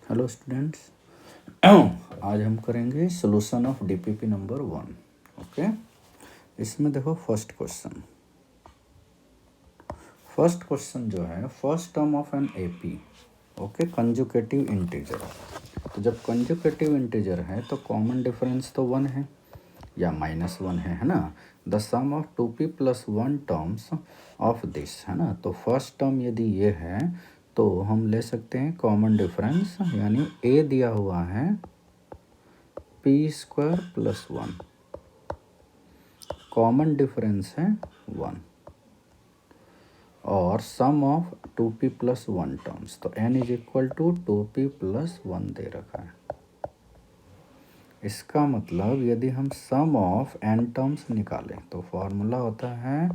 Hello students. आज हम करेंगे solution of DPP number 1। Okay, इसमें देखो फर्स्ट क्वेश्चन जो है first term of an AP. Okay, conjugative integer. तो जब कंजुकेटिव इंटीजर है तो कॉमन डिफरेंस तो 1 है या -1 है ना। The sum of 2p + 1 terms of this, है ना। तो फर्स्ट टर्म यदि ये है तो हम ले सकते हैं कॉमन डिफरेंस, यानी a दिया हुआ है p² + 1, कॉमन डिफरेंस है 1, और सम ऑफ 2p + 1 टर्म्स, तो n = 2p + 1 दे रखा है। इसका मतलब यदि हम सम ऑफ n टर्म्स निकालें तो फॉर्मूला होता है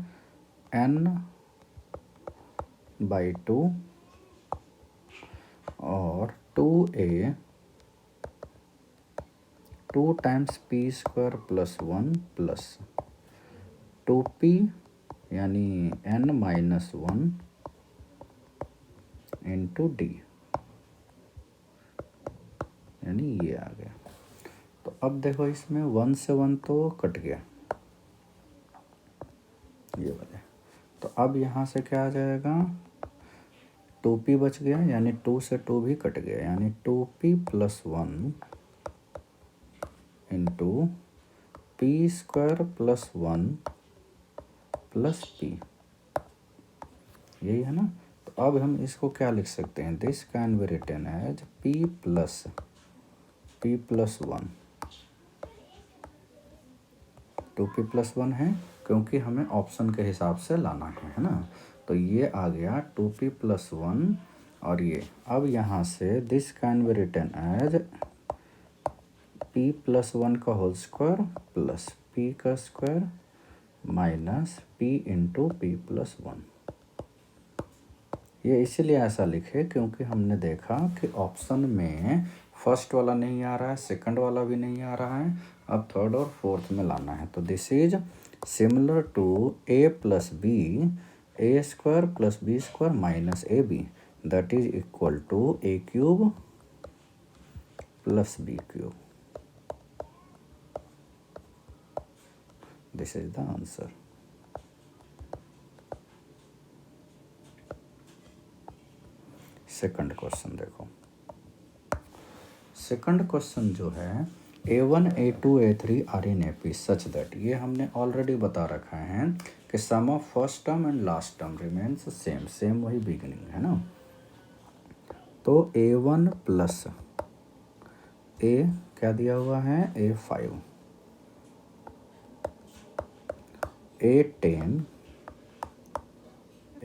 n/2 और 2a 2 times p² + 1 plus 2p यानी n-1 इंटू d, यानी ये आ गया। तो अब देखो इसमें 1 से 1 तो कट गया, ये वाले। तो अब यहाँ से क्या आ जाएगा, 2p बच गया, यानी 2 से 2 भी कट गया, यानी 2p + 1 into p² + 1 plus p, यही है ना। तो अब हम इसको क्या लिख सकते हैं, this can be written as p + 1। 2p + 1 है क्योंकि हमें ऑप्शन के हिसाब से लाना है ना। तो ये आ गया 2p + 1, और ये अब यहाँ से this can be written as p + 1 का होल स्क्वायर प्लस p का स्क्वायर माइनस p इंटू p + 1। ये इसीलिए ऐसा लिखे क्योंकि हमने देखा कि ऑप्शन में फर्स्ट वाला नहीं आ रहा है, सेकंड वाला भी नहीं आ रहा है, अब थर्ड और फोर्थ में लाना है। तो this is similar to a + b, a² + b² minus ab, that is equal to a³ + b³। This is the answer. Second question देखो। सेकंड क्वेश्चन जो है a1 a2 a3 are in AP such that, ये हमने already बता रखा है कि sum of first term and last term remains same वही बिगिनिंग है ना। तो a1 प्लस a क्या दिया हुआ है, a5, a10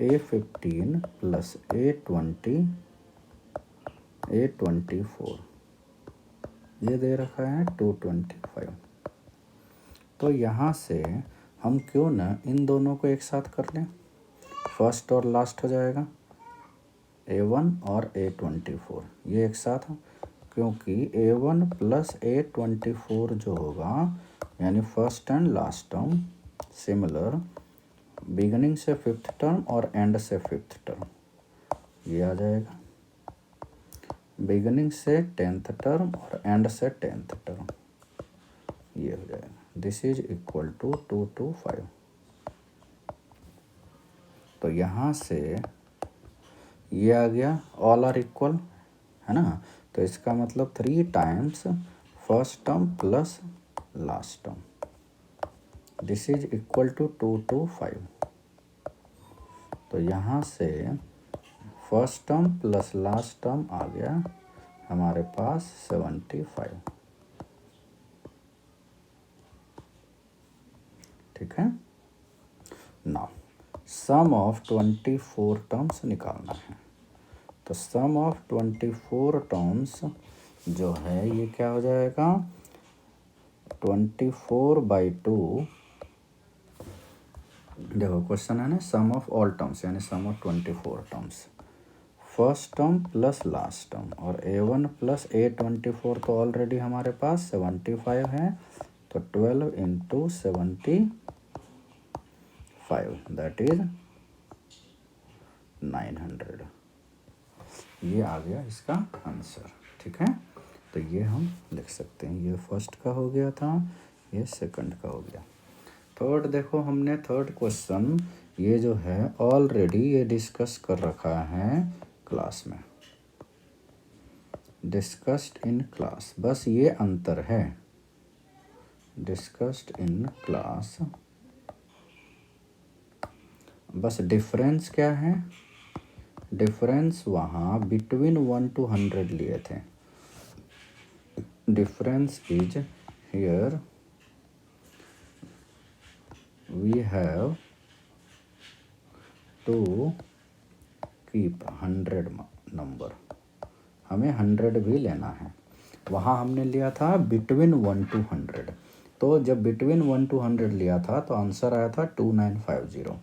a15 plus a20 a24, ये दे रखा है 225। तो यहाँ से हम क्यों ना इन दोनों को एक साथ कर लें, फर्स्ट और लास्ट हो जाएगा a1 और a24, ये एक साथ, क्योंकि a1 + a24 जो होगा यानी first and last term, similar beginning से फिफ्थ टर्म और एंड से फिफ्थ टर्म, ये आ जाएगा। बिगिनिंग से 10th टर्म और एंड से 10th टर्म, ये हो जाएगा। This is equal to 225। तो यहाँ से ये आ गया ऑल आर इक्वल, है ना। तो इसका मतलब 3 times first term plus last term, this is equal to 225। तो यहाँ से first term plus last term आ गया हमारे पास 75। ठीक है। नाउ सम ऑफ 24 टर्म्स निकालना है। तो सम ऑफ 24 टर्म्स जो है ये क्या हो जाएगा, 24/2। देखो क्वेश्चन है ना, सम ऑफ ऑल टर्म्स यानी sum of 24 terms, first term plus last term, और a1 + a24 तो ऑलरेडी हमारे पास 75 है, तो 12 इंटू 75, दैट इज 900। ये आ गया इसका आंसर। ठीक है। तो ये हम लिख सकते हैं, ये फर्स्ट का हो गया था, ये सेकंड का हो गया। थर्ड देखो, हमने थर्ड क्वेश्चन ये जो है ऑलरेडी ये डिस्कस कर रखा है क्लास में, डिस्कस्ड इन क्लास, बस ये अंतर है, डिस्कस्ड इन क्लास, बस डिफरेंस क्या है, डिफरेंस वहाँ बिटवीन 1 to 100 लिए थे, difference is here we have to keep 100 number, हमें 100 भी लेना है। वहाँ हमने लिया था बिटवीन 1 to 100, तो जब बिटवीन 1 to 100 लिया था तो आंसर आया था 2950।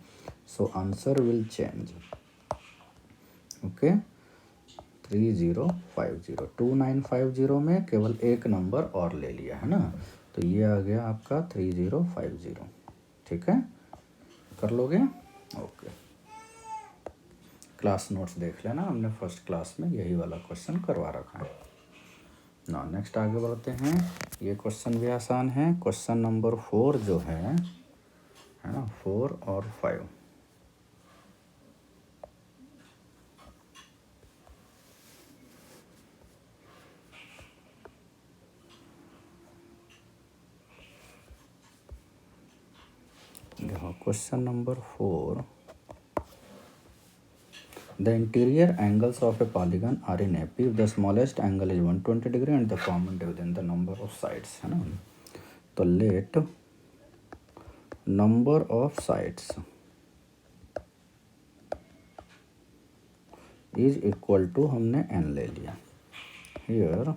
So answer will change, okay, 3050, 2950 में केवल एक नंबर और ले लिया है ना, तो ये आ गया आपका 3050। ठीक है, कर लोगे, ओके। क्लास नोट्स देख लेना, हमने फर्स्ट क्लास में यही वाला क्वेश्चन करवा रखा है ना। नेक्स्ट आगे बढ़ते हैं, ये क्वेश्चन भी आसान है, क्वेश्चन नंबर 4 जो है ना, 4 और 5। देखो question number 4, the interior angles of a polygon are in AP if the smallest angle is 120 degree and the common within the number of sides, है ना। तो let number of sides is equal to, हमने n ले लिया, here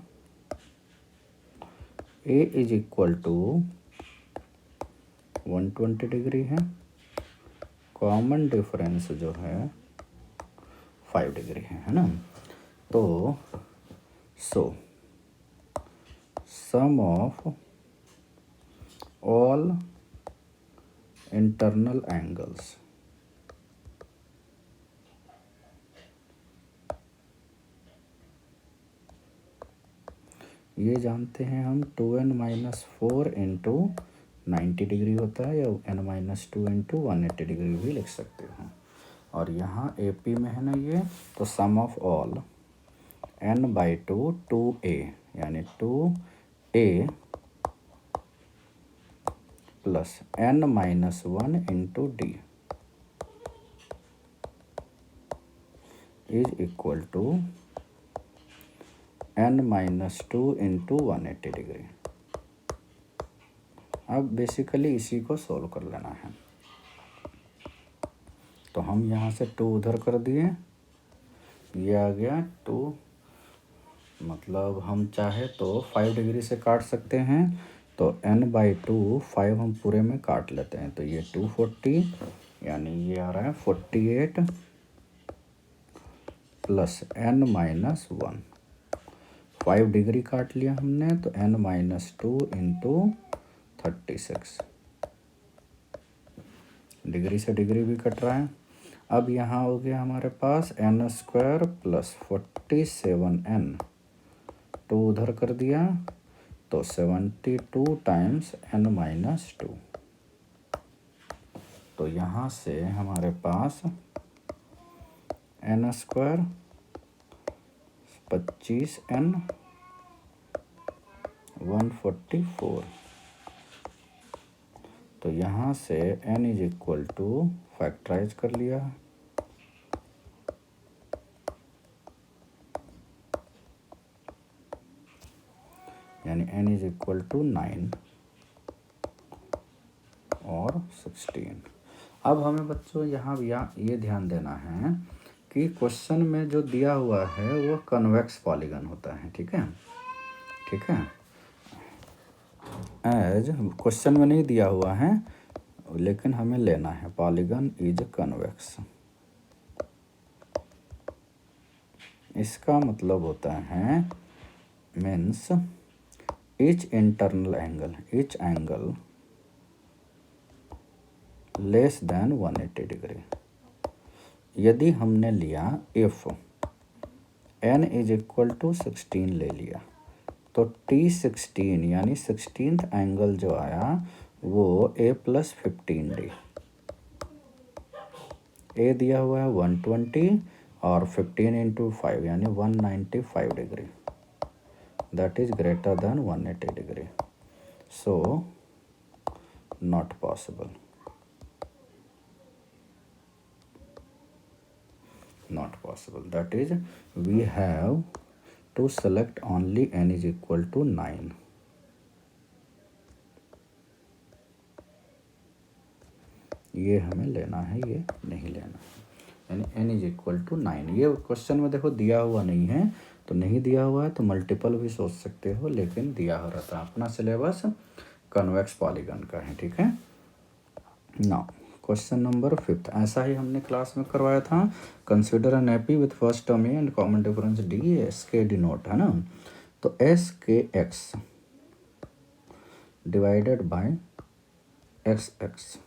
a is equal to 120 degree है, common difference जो है 5 degree है ना। तो सो सम ऑफ ऑल इंटरनल एंगल्स, ये जानते हैं हम 2n-4 इंटू 90 डिग्री होता है, या n-2 इंटू 180 डिग्री भी लिख सकते हो। और यहाँ AP में है ना ये, तो सम ऑफ ऑल n/2 2a, यानी 2a plus n-1 into d is equal to n-2 into 180 degree. अब बेसिकली इसी को सोल्व कर लेना है, तो हम यहाँ से 2 उधर कर दिए, ये आ गया 2, मतलब हम चाहे तो 5 डिग्री से काट सकते हैं, तो n/2 5 हम पूरे में काट लेते हैं, तो ये 240, यानी ये आ रहा है 48 प्लस n-1, 5 डिग्री काट लिया हमने, तो n-2 इंटू 36, डिग्री से डिग्री भी कट रहा है। अब यहाँ हो गया हमारे पास n² प्लस 47n, 2 उधर कर दिया, तो 72 टाइम्स n-2, तो यहाँ से हमारे पास n² 25n 144, तो यहाँ से n is equal to factorise कर लिया, यानी n इज इक्वल टू 9 और 16। अब हमें बच्चों यहाँ ये ध्यान देना है कि क्वेश्चन में जो दिया हुआ है वो कन्वेक्स पॉलीगन होता है, ठीक है, ठीक है। एज क्वेश्चन में नहीं दिया हुआ है, लेकिन हमें लेना है पॉलीगन इज कन्वेक्स। इसका मतलब होता है means each internal angle, each angle less than 180 degree. यदि हमने लिया if n is equal to 16 ले लिया, तो T16 यानी 16th एंगल जो आया वो a + 15d। ए दिया हुआ है 120 और 15 × 5 यानी 195 degree, that is greater than 180 degree, so not possible, not possible, that is we have to select only n is equal to 9। ये हमें लेना है, ये नहीं लेना, यानी n इज इक्वल टू 9। ये क्वेश्चन में देखो दिया हुआ नहीं है, तो नहीं दिया हुआ है तो मल्टीपल भी सोच सकते हो, लेकिन दिया हो रहता है। अपना सिलेबस कन्वेक्स पॉलीगन का है, ठीक है। नाउ क्वेश्चन नंबर 5, ऐसा ही हमने क्लास में करवाया था। Consider an AP with first term A and common difference D, S के डिनोट है ना। तो S k x divided by x x,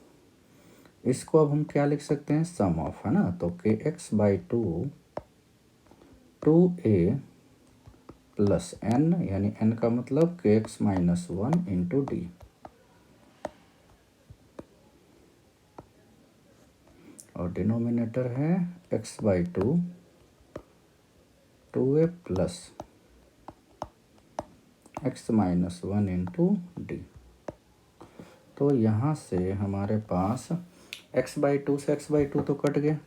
इसको अब हम क्या लिख सकते हैं, सम ऑफ, है ना। तो k x by 2a plus n, यानी एन का मतलब k x minus 1 into d, और डिनोमिनेटर है x by 2a plus x minus 1 into d. तो यहाँ से हमारे पास x बाई 2 से x बाई 2 तो कट गया,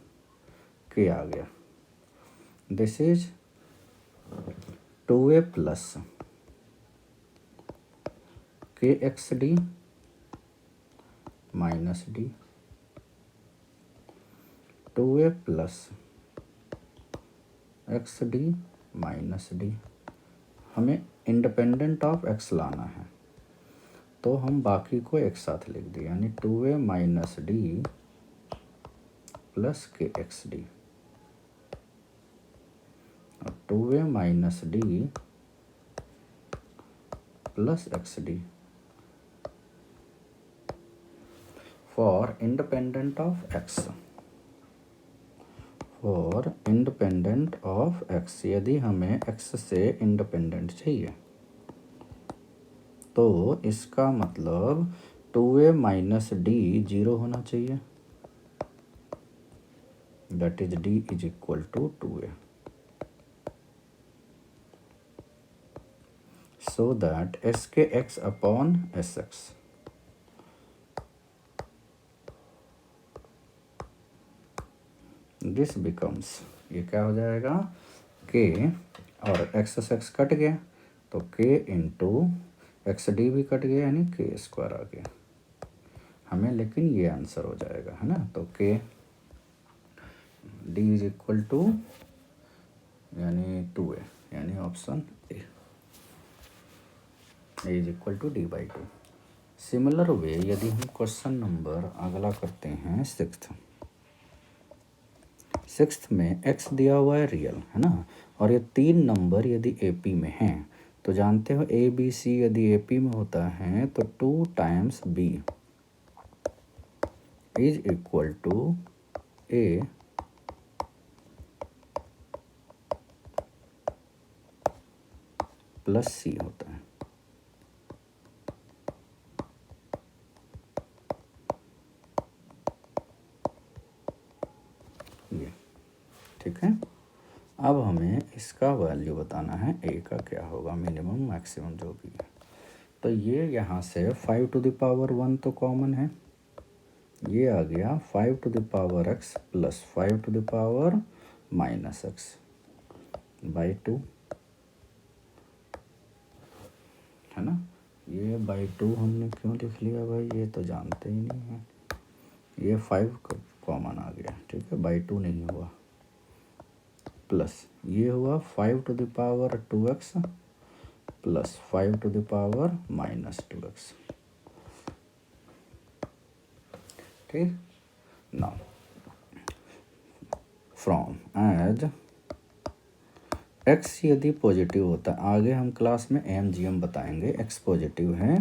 k आ गया। दिस इज 2a प्लस के x D minus D, 2a plus x D minus D. हमें इंडिपेंडेंट ऑफ x लाना है, तो हम बाकी को एक साथ लिख दिए, यानी 2a माइनस डी प्लस के एक्स डी, और 2a minus D plus x D for independent of x, for independent of x। यदि हमें x से इंडिपेंडेंट चाहिए तो इसका मतलब 2a माइनस डी 0 होना चाहिए, that is d is equal to 2a, so that S k x upon S x, this becomes, ये क्या हो जाएगा, k और x से x कट गया तो k इंटू एक्स डी भी कट गया, यानी k स्क्वायर आ गया हमें, लेकिन ये आंसर हो जाएगा, है ना। तो k d is equal to यानी 2a, यानी option A is equal to d by 2। Similar way यदि हम क्वेश्चन नंबर अगला करते हैं 6th में x दिया हुआ है रियल, है ना, और ये 3 नंबर यदि AP में हैं तो जानते हो ABC यदि AP में होता है तो 2 times B is equal to A plus C होता है। ये ठीक है। अब हमें इसका वैल्यू बताना है, a का क्या होगा, मिनिमम मैक्सिमम जो भी है। तो ये यहाँ से 5 टू द पावर 1 तो कॉमन है, ये आ गया 5 to the power x plus 5 to the power minus x by 2, है ना। ये बाई 2 हमने क्यों लिख लिया भाई, ये तो जानते ही नहीं है। ये 5 कॉमन आ गया, ठीक है, बाई 2 नहीं हुआ, प्लस ये हुआ 5 to the power 2x plus 5 to the power minus 2x, ठीक। नाउ फ्रॉम एज x यदि पॉजिटिव होता है, आगे हम क्लास में MGM बताएंगे, x पॉजिटिव है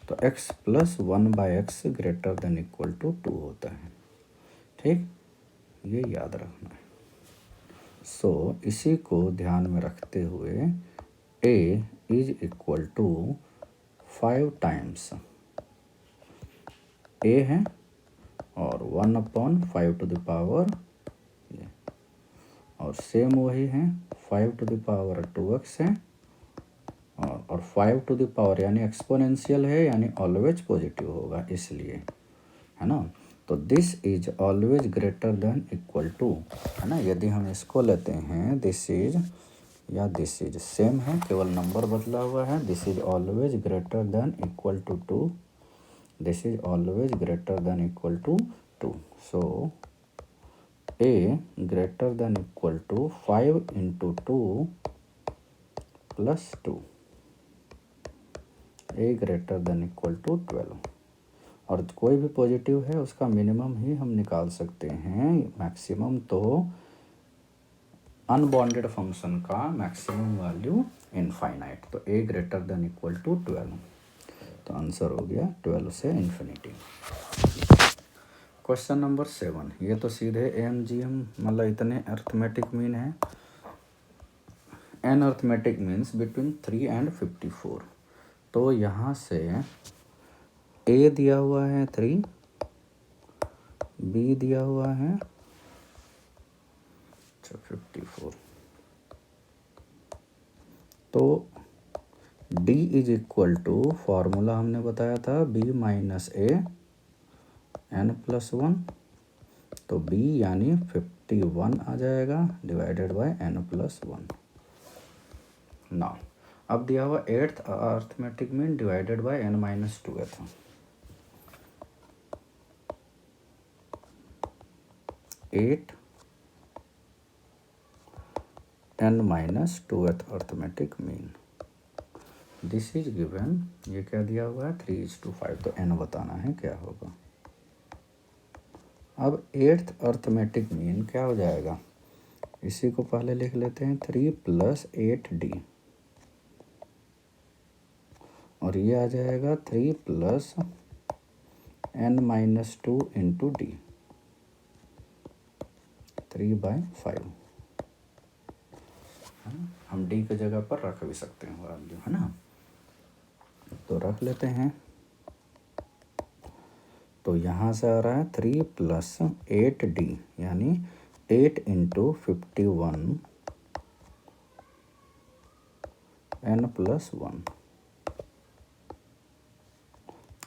तो x plus 1 by x greater than equal to 2 होता है, ठीक, ये याद रखना है। सो इसी को ध्यान में रखते हुए a is equal to 5 times a है और 1/5 टू द पावर ये, और सेम वही है 5 टू द पावर 2x है और 5 टू द पावर यानी एक्सपोनेंशियल है यानी ऑलवेज पॉजिटिव होगा इसलिए, है ना। तो this is always greater than equal to, है ना। यदि हम इसको लेते हैं दिस इज या दिस इज सेम है, केवल नंबर बदला हुआ है। This is always greater than equal to 2, this is always greater than equal to 2। So a greater than equal to 5 into 2 plus 2, a greater than equal to 12। और कोई भी positive है उसका मिनिमम ही हम निकाल सकते हैं, मैक्सिमम तो अनबाउंडेड फंक्शन का मैक्सिमम वैल्यू इनफाइनाइट। तो a greater than equal to 12, तो आंसर हो गया 12 से इन्फिनिटी। क्वेश्चन नंबर 7, ये तो सीधे AMGM मतलब इतने अर्थमेटिक मीन है। An arithmetic means between 3 and 54। तो यहाँ से a दिया हुआ है 3, b दिया हुआ है 54, तो d is equal to formula हमने बताया था b माइनस a n+1, तो b यानी 51 आ जाएगा डिवाइडेड बाय n+1। नाउ अब दिया हुआ 8th arithmetic mean divided by n-2th। 8 n-2th arithmetic mean, this is given. ये क्या दिया हुआ है 3:5, तो n बताना है क्या होगा। अब 8th अर्थमेटिक मीन क्या हो जाएगा, इसी को पहले लिख लेते हैं 3 + 8d, और ये आ जाएगा 3 + n-2 इंटू d, 3/5। हम d की जगह पर रख भी सकते हैं वैल्यू, है ना। तो रख लेते हैं, तो यहाँ से आ रहा है 3 + 8d यानी 8 इंटू 51 n+1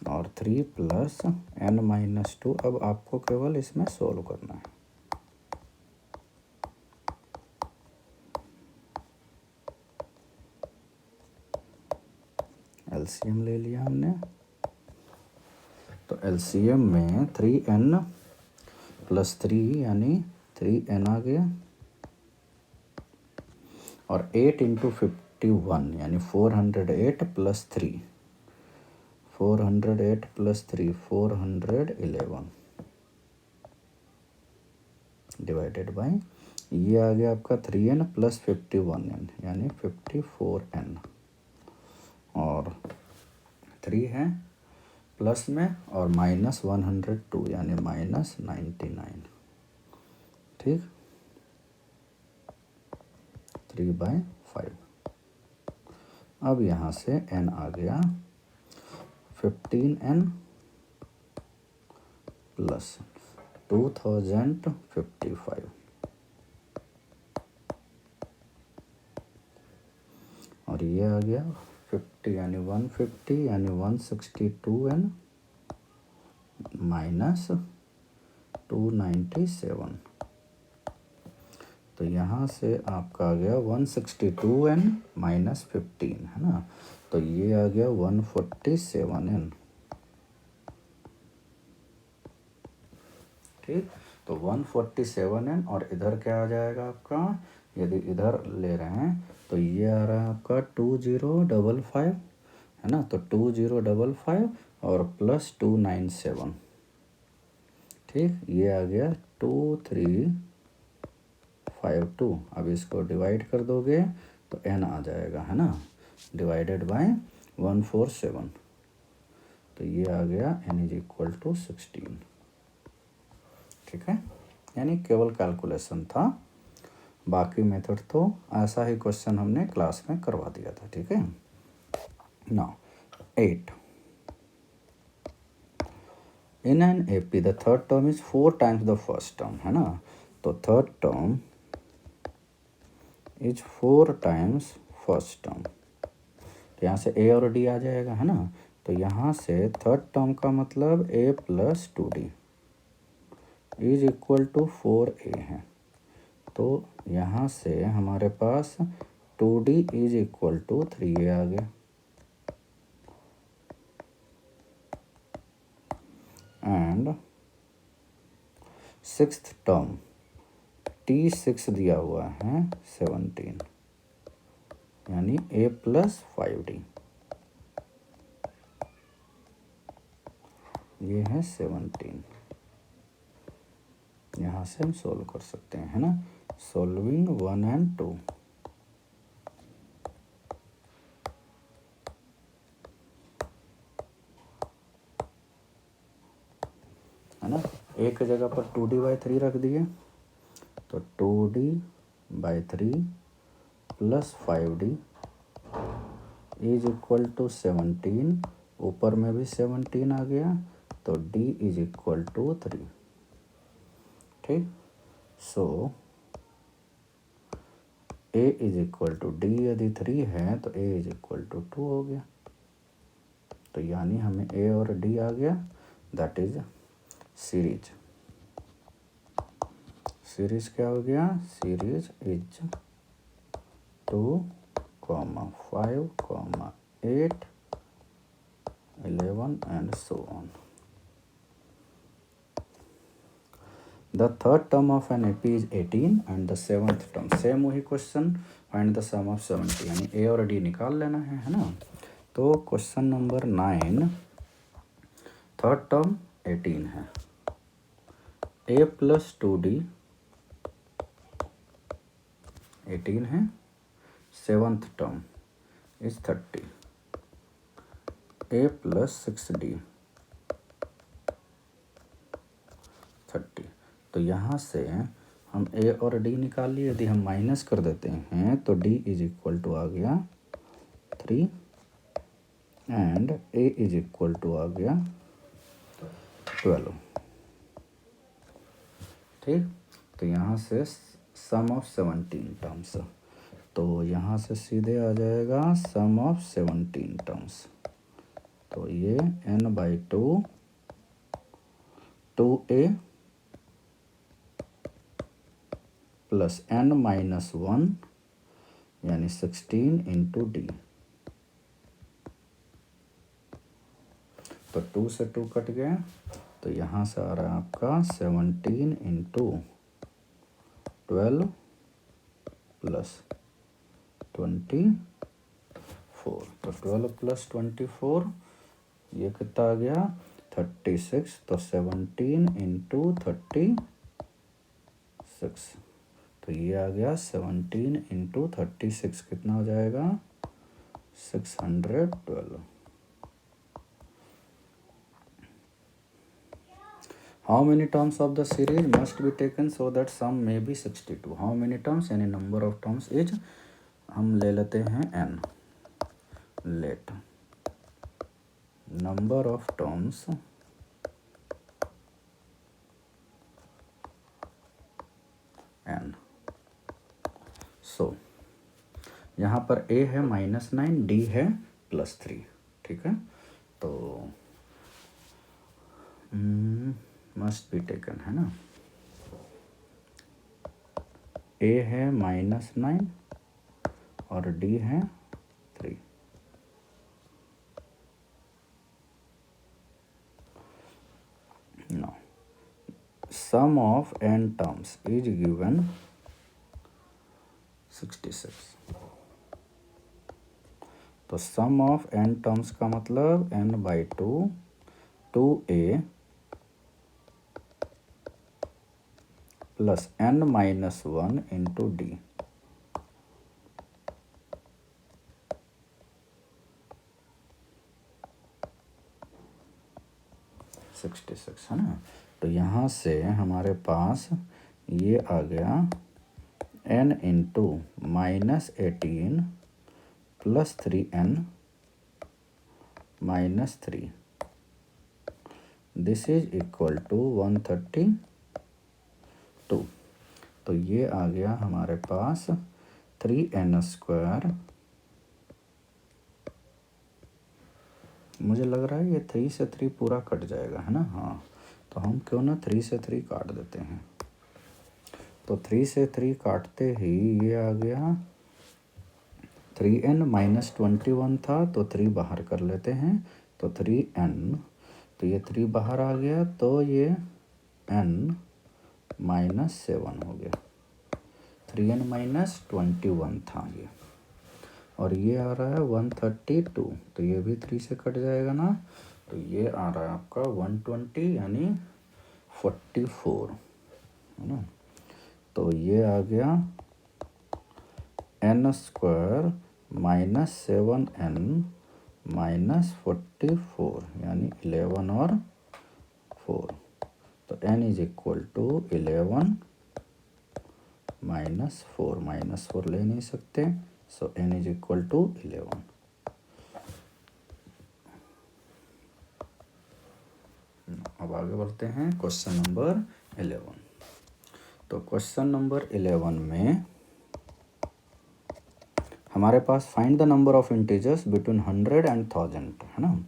और 3 + n-2। अब आपको केवल इसमें सोल्व करना है। एलसीएम ले लिया हमने, तो एलसीएम में 3n + 3 यानी 3n आ गया, और 8 इंटू 51 यानी 408 + 3, 408 + 3 411 डिवाइडेड बाय ये आ गया आपका 3n + 51n यानी 54n, और 3 है प्लस में और -102 यानी -99, ठीक। 3/5। अब यहाँ से n आ गया 15n + 2055, और ये आ गया 50 यानी 150 यानी 162n -297। तो यहाँ से आपका आ गया 162n -15, है ना। तो ये आ गया 147n, ठीक। तो 147n, और इधर क्या आ जाएगा आपका, यदि इधर ले रहे हैं तो ये आ रहा है आपका 2055, है ना। तो 2055 और +297, ठीक। ये आ गया 2352। अब इसको डिवाइड कर दोगे तो n आ जाएगा, है ना, डिवाइडेड बाय 147, तो ये आ गया n = 16, ठीक है। यानी केवल कैलकुलेशन था, बाकी मेथड तो ऐसा ही क्वेश्चन हमने क्लास में करवा दिया था, ठीक है। Now 8, in an AP the third term is 4 times the first term, है ना। तो third term is 4 times first term, तो यहाँ से ए और डी आ जाएगा, है ना। तो यहाँ से थर्ड टर्म का मतलब a plus 2d is equal to 4a है। तो यहाँ से हमारे पास 2d is equal to 3a आ गया। एंड सिक्स्थ टर्म t6 दिया हुआ है 17, यानी a प्लस 5d, ये है 17। यहाँ से हम सोल्व कर सकते हैं, है ना। सोल्विंग 1 and 2, है ना। एक जगह पर 2d/3 रख दिए, तो 2d/3 plus 5d is equal to 17, ऊपर में भी 17 आ गया, तो d इज इक्वल टू 3, ठीक। So a is equal to d यदि 3 है तो a इज इक्वल टू 2 हो गया। तो यानी हमें a और d आ गया, दैट इज सीरीज। सीरीज क्या हो गया, series is 2, 5, 8, 11 and so on. The third term of an AP is 18 and the seventh term, same वही question, find the sum of 70, यानी ए और डी निकाल लेना है ना। तो क्वेश्चन नंबर 9, थर्ड टर्म 18 है, a प्लस 2d 18 है, seventh term is 30, a plus 6d 30। तो यहाँ से हम a और d निकाल लिए, यदि हम माइनस कर देते हैं तो d इज इक्वल टू आ गया 3 and a is equal to आ गया 12, ठीक। तो यहाँ से सम ऑफ 17 टर्म्स, तो यहाँ से सीधे आ जाएगा सम ऑफ 17 टर्म्स, तो ये n/2 2a प्लस n-1 यानी 16 इंटू डी, तो 2 से 2 कट गया, तो यहाँ से आ रहा है आपका 17 इंटू 12 प्लस 24, तो 12 प्लस 24 ये कितना आ गया 36, तो 17 इंटू 36, तो ये आ गया 17 इंटू 36 कितना हो जाएगा 612। How many terms of the series must be taken so that sum may be 62? How many terms यानी number of terms is, हम ले लेते हैं n, let number of terms n। so यहाँ पर a है -9, d है +3, ठीक है। तो मस्ट बी टेकन, है ना। a है -9 और d है 3। No sum of n terms is given 66। तो सम ऑफ n टर्म्स का मतलब n/2 2a plus n-1 into D, है ना। तो यहाँ से हमारे पास ये आ गया n into -18 plus 3n -3 this is equal to 132। तो ये आ गया हमारे पास 3n²। मुझे लग रहा है ये 3 से 3 पूरा कट जाएगा, है ना। हाँ, तो हम क्यों ना 3 से 3 काट देते हैं। तो 3 से 3 काटते ही ये आ गया 3n -21 था, तो 3 बाहर कर लेते हैं, तो 3n, तो ये 3 बाहर आ गया, तो ये n -7 हो गया। 3n -21 था ये, और ये आ रहा है 132, तो ये भी 3 से कट जाएगा ना, तो ये आ रहा है आपका 120 यानी 44, है ना। तो ये आ गया n² -7n -44 यानी 11 और 4, तो n इज इक्वल टू 11 -4 ले नहीं सकते, सो n इज इक्वल टू 11। अब आगे बढ़ते हैं क्वेश्चन नंबर 11। तो क्वेश्चन नंबर 11 में हमारे पास find the number of integers between 100 and 1000, है ना,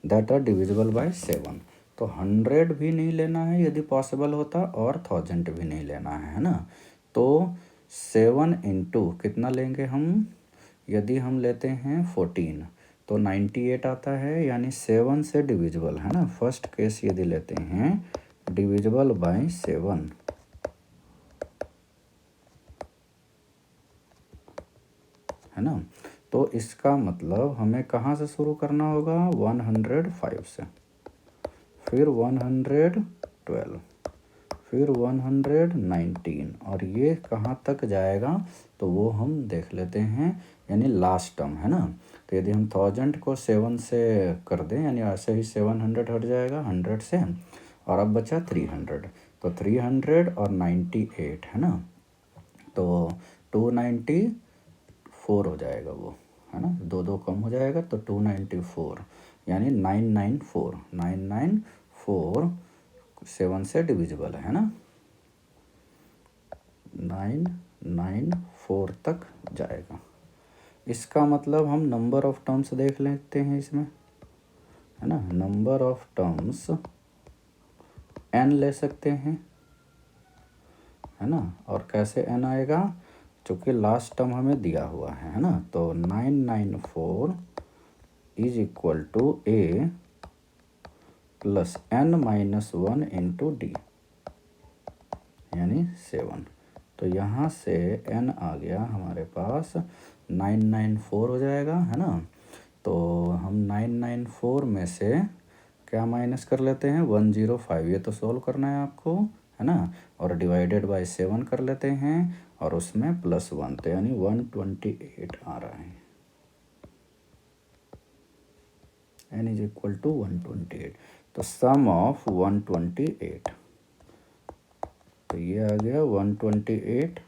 दैट आर डिविजिबल बाय 7। तो 100 भी नहीं लेना है यदि पॉसिबल होता, और 1000 भी नहीं लेना है ना। तो 7 इंटू कितना लेंगे हम, यदि हम लेते हैं 14 तो 98 आता है, यानी 7 से डिविजिबल, है ना। फर्स्ट केस यदि लेते हैं डिविजिबल बाय 7, है ना, तो इसका मतलब हमें कहाँ से शुरू करना होगा, 105 से, फिर 112, फिर 119, और ये कहाँ तक जाएगा तो वो हम देख लेते हैं, यानी लास्ट टर्म, है ना। तो यदि हम 1000 को 7 से कर दें, यानी ऐसे ही 700 हट जाएगा 100 से, और अब बचा 300, तो 300 और 98, है ना, तो 294 हो जाएगा वो, है ना, 2 कम हो जाएगा, तो 294 यानी 994 7 से डिविजिबल है ना, 994 तक जाएगा। इसका मतलब हम नंबर ऑफ टर्म्स देख लेते हैं इसमें, है ना। नंबर ऑफ टर्म्स n ले सकते हैं, है ना, और कैसे n आएगा, चूँकि लास्ट टर्म हमें दिया हुआ है ना, तो 994 is equal to a plus n-1 into d यानी 7। तो यहाँ से n आ गया हमारे पास 994 हो जाएगा, है ना। तो हम 994 में से क्या माइनस कर लेते हैं, 105, ये तो सोल्व करना है आपको, है ना, और डिवाइडेड बाय 7 कर लेते हैं, और उसमें +1, तो यानी 128 आ रहा है, n इज इक्वल टू 128। तो सम ऑफ 128, तो ये आ गया 128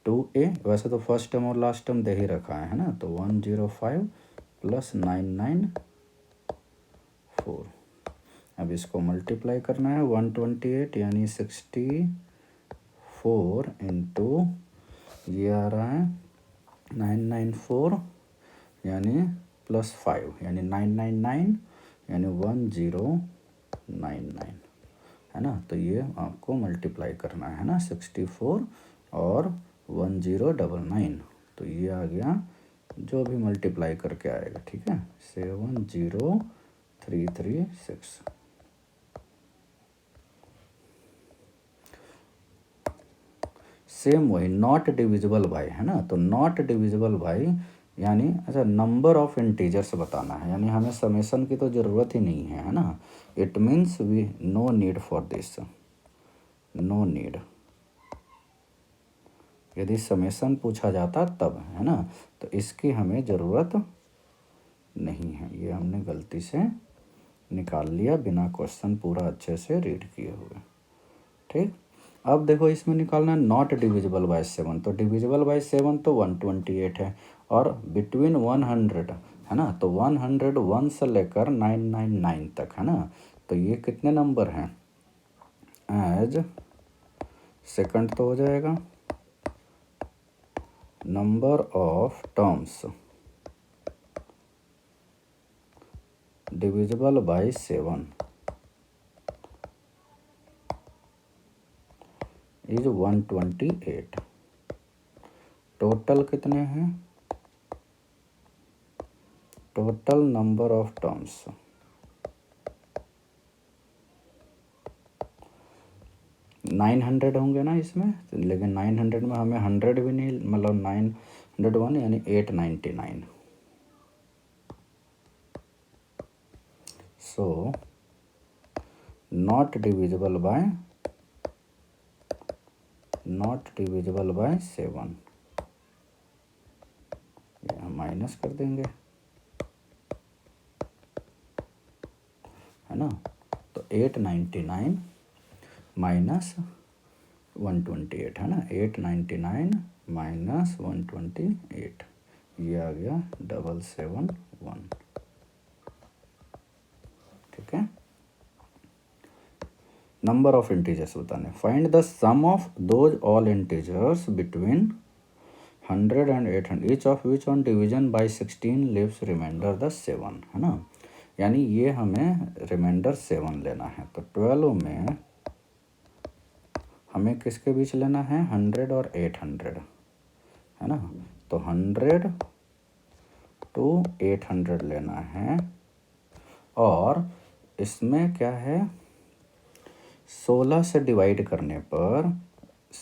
2a, वैसे तो फर्स्ट टर्म और लास्ट टर्म दे ही रखा है ना, तो 105 प्लस 994। अब इसको मल्टीप्लाई करना है, 128 यानी 64 इंटू ये आ रहा है 994 यानी +5 यानी 999 यानी 1099, है ना। तो ये आपको मल्टीप्लाई करना है ना, 64 और 1099, तो ये आ गया जो भी मल्टीप्लाई करके आएगा, ठीक है, 70336। सेम वही नॉट डिविजिबल बाय, है ना, तो नॉट डिविजिबल बाय यानी अच्छा नंबर ऑफ इंटीजर्स बताना है, यानी हमें समेसन की तो ज़रूरत ही नहीं है ना। It means we no need for this, no need. यदि समेसन पूछा जाता तब, है ना, तो इसकी हमें ज़रूरत नहीं है, ये हमने गलती से निकाल लिया बिना क्वेश्चन पूरा अच्छे से रीड किए हुए, ठीक। अब देखो इसमें निकालना है नॉट डिविजिबल बाय 7, तो डिविजिबल बाय 7 तो 128 है, और बिटवीन 100 है ना, तो 101 से लेकर 999 तक है ना, तो ये कितने नंबर हैं, एज सेकंड तो हो जाएगा number of terms divisible by 7 is 128। Total कितने हैं, टोटल नंबर ऑफ टर्म्स 900 होंगे ना इसमें, लेकिन 900 में हमें 100 भी नहीं, मतलब 901 यानी 899। सो नॉट डिविजिबल बाय 7, ये हम माइनस कर देंगे है ना, तो 899 माइनस 128 है ना, 899 माइनस 128, ये आ गया 771। ठीक है, नंबर ऑफ इंटीजर्स बताने, find the sum of those all integers between 100 and 800 each of which on division by 16 leaves remainder the 7 है ना, यानी ये हमें रिमाइंडर 7 लेना है, तो 12 में हमें किसके बीच लेना है, 100 और 800 है ना, तो 100 to 800 लेना है, और इसमें क्या है, 16 से डिवाइड करने पर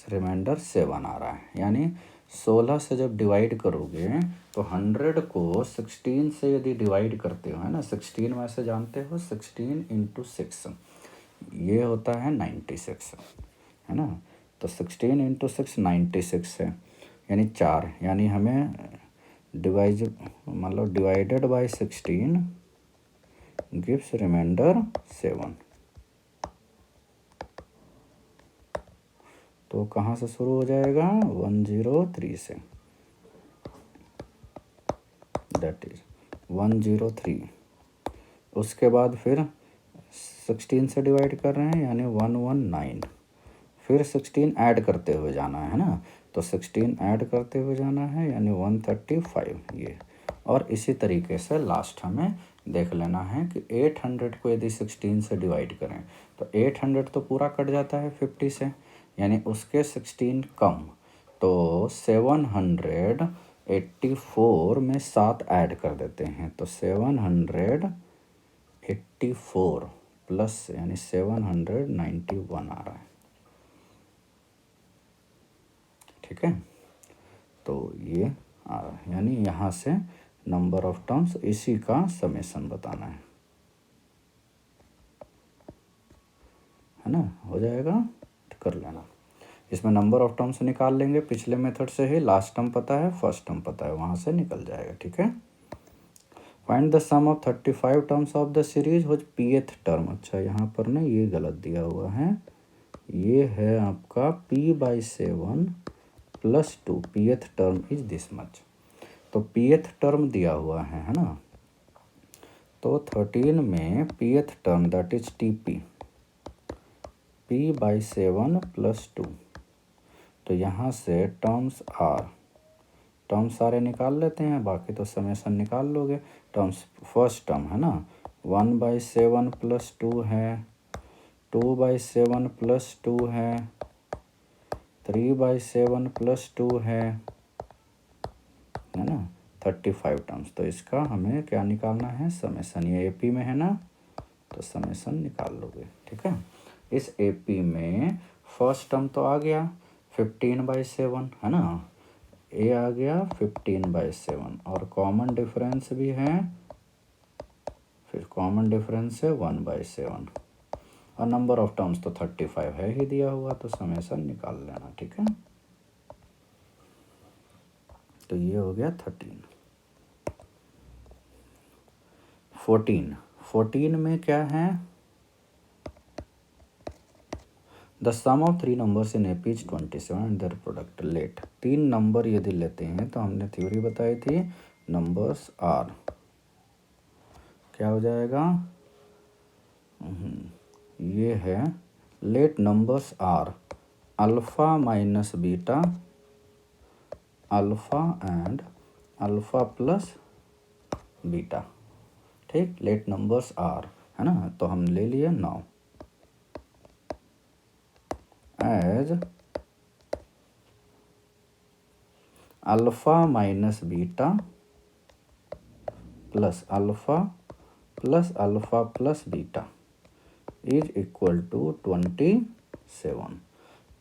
रिमाइंडर 7 आ रहा है, यानी 16 से जब डिवाइड करोगे तो 100 को 16 से यदि डिवाइड करते हो है ना, 16 वैसे जानते हो 16 इंटू 6 ये होता है 96 है ना, तो 16 इंटू 6 96 है, यानी 4, यानी हमें मतलब डिवाइडेड बाय 16 गिव्स रिमाइंडर 7। तो कहाँ से शुरू हो जाएगा, 103 से, दैट इज 103। उसके बाद फिर 16 से डिवाइड कर रहे हैं यानी 119, फिर 16 ऐड करते हुए जाना है ना, तो 16 ऐड करते हुए जाना है यानी 135 ये, और इसी तरीके से लास्ट हमें देख लेना है कि 800 को यदि 16 से डिवाइड करें तो 800 तो पूरा कट जाता है 50 से, यानी उसके 16 कम, तो 784 में 7 ऐड कर देते हैं, तो 784 प्लस यानी 791 आ रहा है। ठीक है, तो ये आ रहा है, यानी यहाँ से नंबर ऑफ टर्म्स इसी का समेशन बताना है ना, हो जाएगा, कर लेना। इसमें नंबर ऑफ टर्म्स निकाल लेंगे पिछले मेथड से ही, लास्ट टर्म पता है फर्स्ट टर्म पता है, वहाँ से निकल जाएगा। ठीक है, find the sum of 35 terms of the series which pth term, अच्छा यहाँ पर ना ये गलत दिया हुआ है, ये है आपका p/7 plus 2, pth term is this much, तो pth टर्म दिया हुआ है ना, तो 13 में pth term that is tp p/7 plus 2, तो यहाँ से टर्म्स सारे निकाल लेते हैं, बाकी तो समेशन निकाल लोगे। टर्म्स फर्स्ट टर्म है ना 1/7 प्लस 2 है, 2/7 प्लस 2 है, 3/7 प्लस 2 है ना, 35 टर्म्स, तो इसका हमें क्या निकालना है, समेशन, ये एपी में है ना, तो समेशन निकाल लोगे। ठीक है, इस एपी में फर्स्ट टर्म तो आ गया 15/7 है ना, ए आ गया 15/7, और कॉमन डिफरेंस भी है, फिर कॉमन डिफरेंस है 1/7, और नंबर ऑफ टर्म्स तो 35 है ही दिया हुआ, तो समेशन निकाल लेना। ठीक है, तो ये हो गया 13। 14 में क्या है, the sum of 3 numbers in AP is 27 and their product let. 3 number यदि लेते हैं तो हमने थ्योरी बताई थी नंबर्स आर क्या हो जाएगा, ये है let numbers are alpha minus beta, alpha and alpha plus beta. ठीक, लेट नंबर्स आर है ना, तो हम ले लिए now as alpha minus beta plus alpha plus alpha plus beta is equal to 27।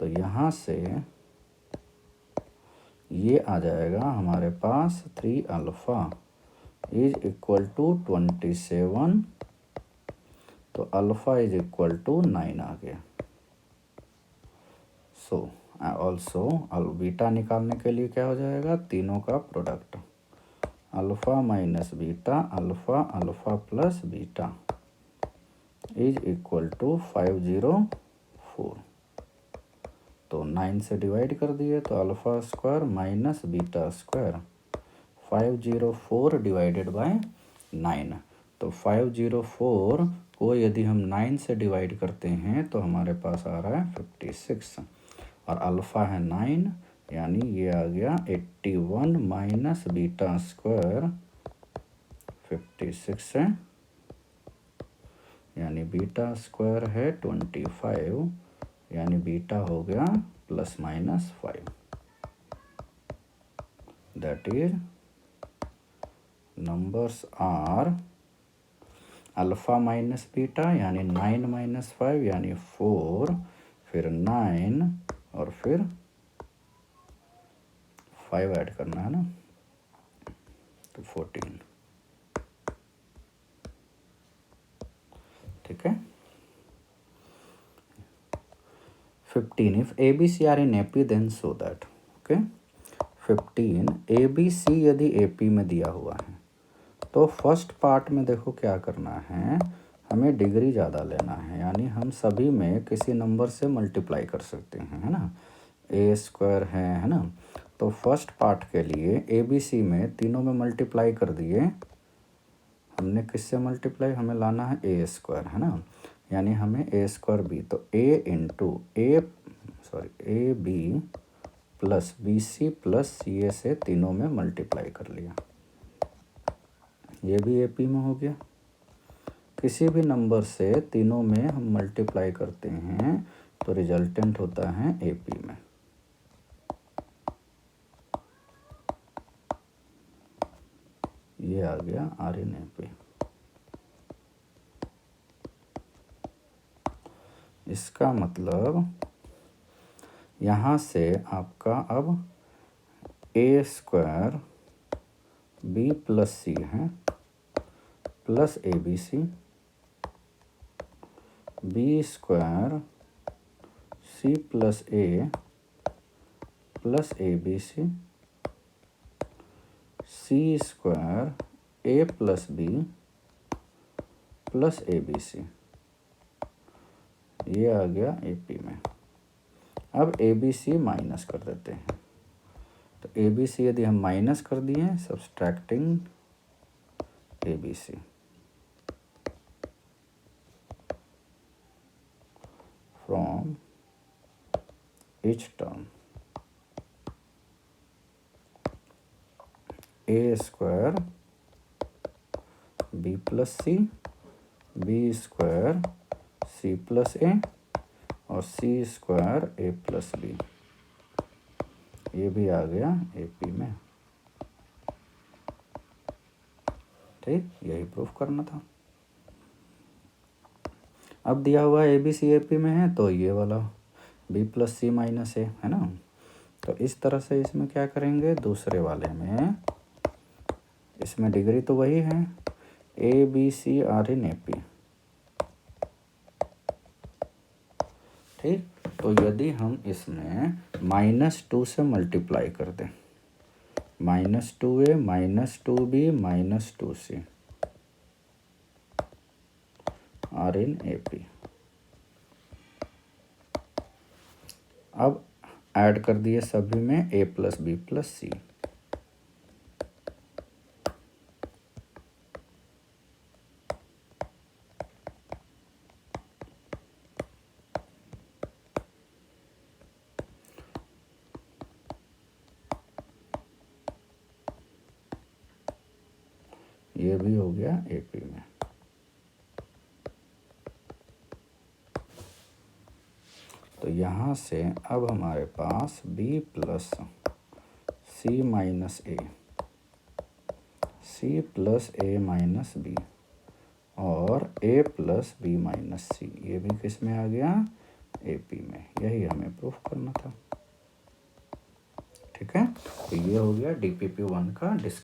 तो यहाँ से ये आ जाएगा हमारे पास 3 अल्फ़ा इज इक्वल टू 27। तो अल्फ़ा इज इक्वल टू 9 आ गया। सो ऑल्सो बीटा निकालने के लिए क्या हो जाएगा, तीनों का product alpha minus beta alpha alpha plus beta is equal to 504। तो 9 से डिवाइड कर दिए तो alpha square minus beta square 504 divided by 9। तो 504 को यदि हम 9 से डिवाइड करते हैं तो हमारे पास आ रहा है 56 और अल्फ़ा है 9, यानी ये आ गया 81 माइनस बीटा स्क्वायर 56 है, यानी बीटा स्क्वायर है 25, यानी बीटा हो गया ±5। That is numbers are alpha minus beta यानी 9 माइनस 5 यानी 4, फिर 9 और फिर 5 ऐड करना है ना, तो 14। ठीक है। 15 if ABC are in AP then so that. Okay, 15 ABC यदि AP में दिया हुआ है तो फर्स्ट पार्ट में देखो क्या करना है, हमें डिग्री ज़्यादा लेना है, यानी हम सभी में किसी नंबर से मल्टीप्लाई कर सकते हैं, है ना, ए स्क्वायर है ना। तो फर्स्ट पार्ट के लिए ABC में तीनों में मल्टीप्लाई कर दिए हमने, किससे मल्टीप्लाई, हमें लाना है ए स्क्वायर, है ना, यानी हमें ए स्क्वायर बी, तो A B plus BC plus CA से तीनों में मल्टीप्लाई कर लिया, ये भी AP में हो गया। किसी भी नंबर से तीनों में हम मल्टीप्लाई करते हैं तो रिजल्टेंट होता है AP में। ये आ गया R इन AP। इसका मतलब यहाँ से आपका अब A square B plus C है plus ABC, B square C plus A plus ABC, C square A plus B plus ABC, ये आ गया AP में। अब ABC माइनस कर देते हैं, तो ABC यदि हम माइनस कर दिए subtracting ABC from each term, A square B plus C, B square C plus A और C square A plus B, ये भी आ गया AP में। ठीक, यही प्रूफ करना था। अब दिया हुआ ABC AP में है तो ये वाला B plus C minus A है ना, तो इस तरह से इसमें क्या करेंगे, दूसरे वाले में इसमें डिग्री तो वही है, ABC आर इन AP। ठीक, तो यदि हम इसमें -2 से मल्टीप्लाई कर दें, -2A -2B -2C are in AP, अब ऐड कर दिए सभी में a plus B plus C. ये भी हो गया AP में। तो यहाँ से अब हमारे पास B plus C minus A, C plus A minus B और A plus B minus C, ये भी किस में आ गया? AP में। यही हमें प्रूफ करना था। ठीक है, तो ये हो गया DPP 1 का डिस्कशन।